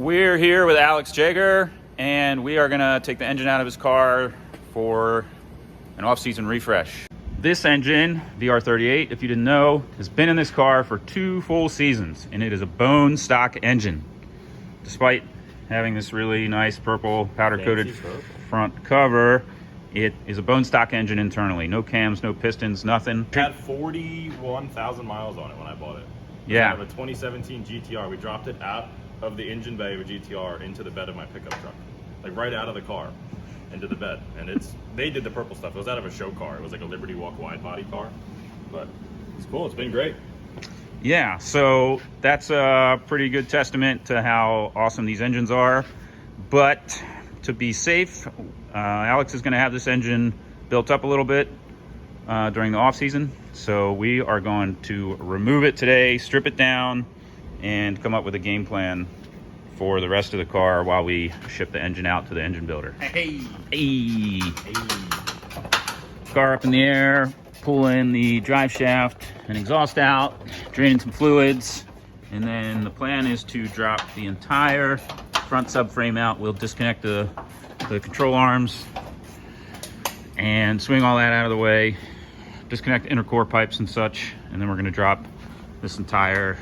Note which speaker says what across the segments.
Speaker 1: We're here with Alex Jager, and we are gonna take the engine out of his car for an off-season refresh. This engine, VR38, if you didn't know, has been in this car for 2 full seasons, and it is a bone stock engine. Despite having this really nice purple powder-coated front cover, it is a bone stock engine internally. No cams, no pistons, nothing.
Speaker 2: It had 41,000 miles on it when I bought it.
Speaker 1: Yeah.
Speaker 2: Out of a 2017 GTR. We dropped it out of the engine bay of a GTR into the bed of my pickup truck. Like right out of the car into the bed. And they did the purple stuff. It was out of a show car. It was like a Liberty Walk wide body car. But it's cool. It's been great.
Speaker 1: Yeah, so that's a pretty good testament to how awesome these engines are. But to be safe, Alex is going to have this engine built up a little bit during the off season. So we are going to remove it today, strip it down, and come up with a game plan for the rest of the car while we ship the engine out to the engine builder.
Speaker 2: Hey.
Speaker 1: Hey. Car up in the air, pull in the drive shaft and exhaust out, draining some fluids, and then the plan is to drop the entire front subframe out. We'll disconnect the control arms and swing all that out of the way, disconnect intercore pipes and such, and then we're going to drop this entire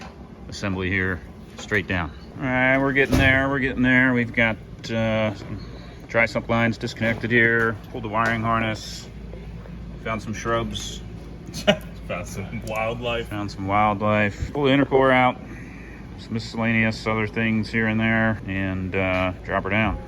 Speaker 1: assembly here straight down. All right, we're getting there. We've got dry sump lines disconnected here, pulled the wiring harness, found some shrubs,
Speaker 2: Found some wildlife.
Speaker 1: Pull the intercore out, some miscellaneous other things here and there, and drop her down.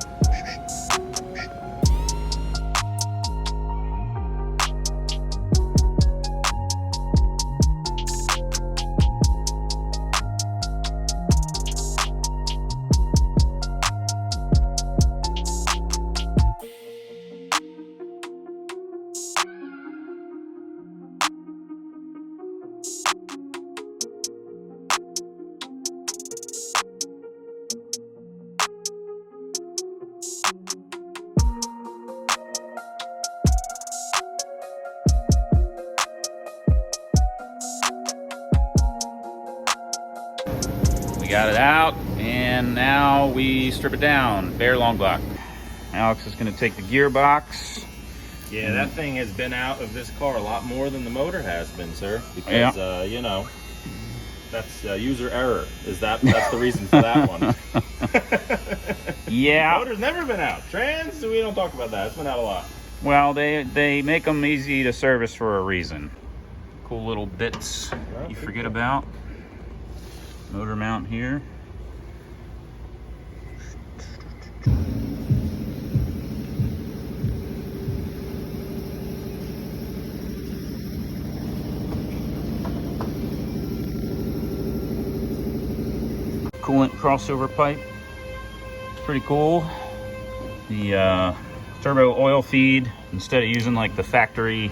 Speaker 1: Got it out, and now we strip it down. Bare long block. Alex is going to take the gearbox.
Speaker 2: Yeah, that thing has been out of this car a lot more than the motor has been, sir. Because,
Speaker 1: yeah.
Speaker 2: You know, that's user error. That's the reason for that one.
Speaker 1: Yeah.
Speaker 2: The motor's never been out. Trans, we don't talk about that. It's been out a lot.
Speaker 1: Well, they make them easy to service for a reason. Cool little bits you forget about. Motor mount here. Coolant crossover pipe. It's pretty cool. The turbo oil feed, instead of using like the factory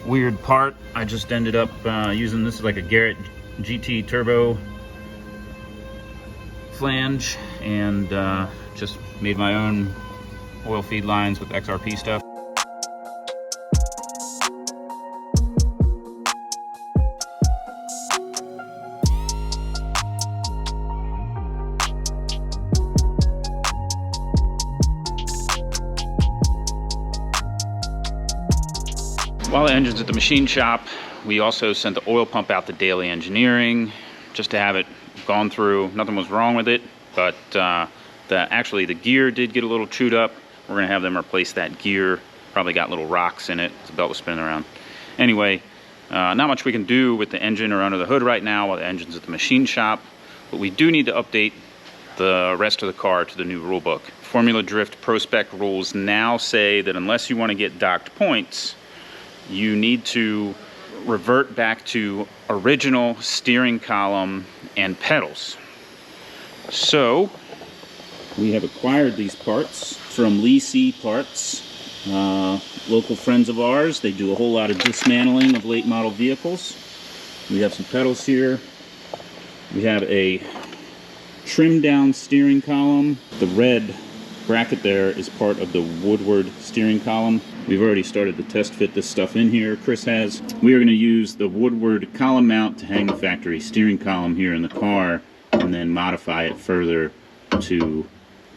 Speaker 1: weird part, I just ended up using this like a Garrett GT turbo flange, and just made my own oil feed lines with XRP stuff. While the engine's at the machine shop, we also sent the oil pump out to daily engineering just to have it gone through. Nothing was wrong with it, but actually the gear did get a little chewed up. We're gonna have them replace that gear. Probably got little rocks in it. The belt was spinning around. Anyway, not much we can do with the engine or under the hood right now while the engine's at the machine shop, but we do need to update the rest of the car to the new rule book. Formula Drift Pro Spec rules now say that unless you want to get docked points, you need to revert back to original steering column and pedals. So we have acquired these parts from Lee C Parts, local friends of ours. They do a whole lot of dismantling of late model vehicles. We have some pedals here. We have a trimmed down steering column. The red bracket there is part of the Woodward steering column. We've already started to test fit this stuff in here. Chris has. We are going to use the Woodward column mount to hang the factory steering column here in the car, and then modify it further to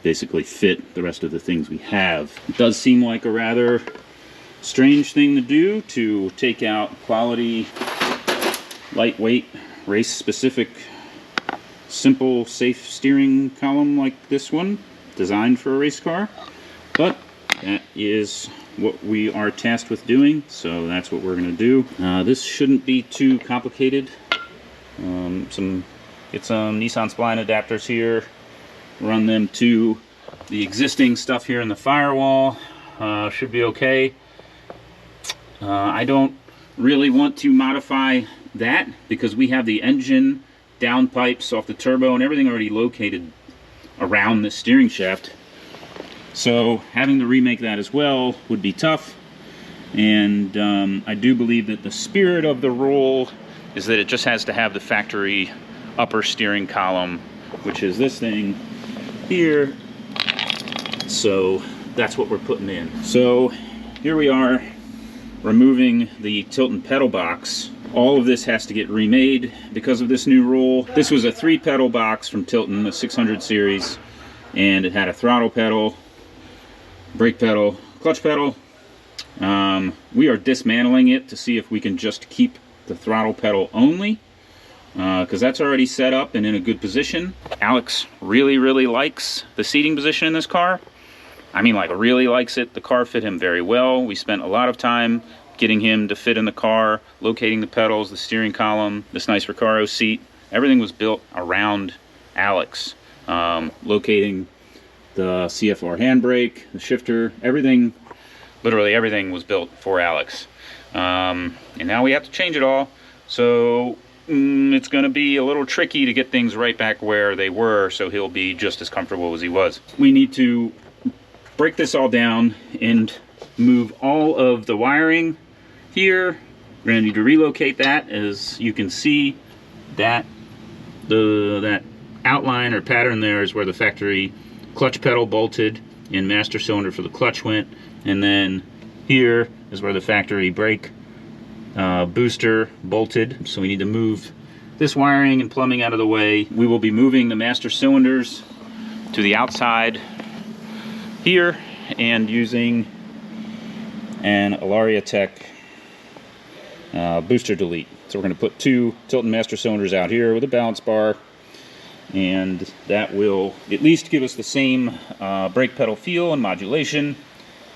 Speaker 1: basically fit the rest of the things we have. It does seem like a rather strange thing to do, to take out quality, lightweight, race-specific, simple, safe steering column like this one, designed for a race car. But that is what we are tasked with doing, so that's what we're going to do. This shouldn't be too complicated. Get some Nissan spline adapters here, run them to the existing stuff here in the firewall. Should be okay. I don't really want to modify that because we have the engine downpipes off the turbo and everything already located around the steering shaft. So having to remake that as well would be tough. And I do believe that the spirit of the rule is that it just has to have the factory upper steering column, which is this thing here. So that's what we're putting in. So here we are, removing the tilt and pedal box. All of this has to get remade because of this new rule. This was a 3-pedal box from Tilton, the 600 series, and it had a throttle pedal, brake pedal, clutch pedal. We are dismantling it to see if we can just keep the throttle pedal only, because that's already set up and in a good position. Alex really likes the seating position in this car. I mean, like, really likes it. The car fit him very well. We spent a lot of time getting him to fit in the car, locating the pedals, the steering column, this nice Recaro seat. Everything was built around Alex. Locating the CFR handbrake, the shifter, everything, literally everything was built for Alex. And now we have to change it all. So it's going to be a little tricky to get things right back where they were, so he'll be just as comfortable as he was. We need to break this all down and move all of the wiring here. We're going to need to relocate that. As you can see, that outline or pattern there is where the factory clutch pedal bolted and master cylinder for the clutch went, and then here is where the factory brake booster bolted. So we need to move this wiring and plumbing out of the way. We will be moving the master cylinders to the outside here and using an Ilaria Tech booster delete. So we're going to put 2 Tilton master cylinders out here with a balance bar, and that will at least give us the same brake pedal feel and modulation.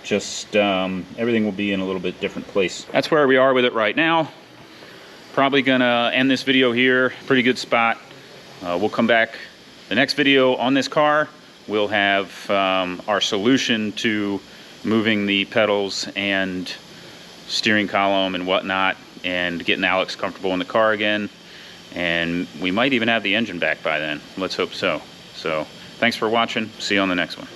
Speaker 1: Just everything will be in a little bit different place. That's where we are with it right now. Probably gonna end this video here. Pretty good spot. We'll come back the next video on this car. We'll have our solution to moving the pedals and steering column and whatnot, and getting Alex comfortable in the car again. And we might even have the engine back by then. Let's hope so. So thanks for watching. See you on the next one.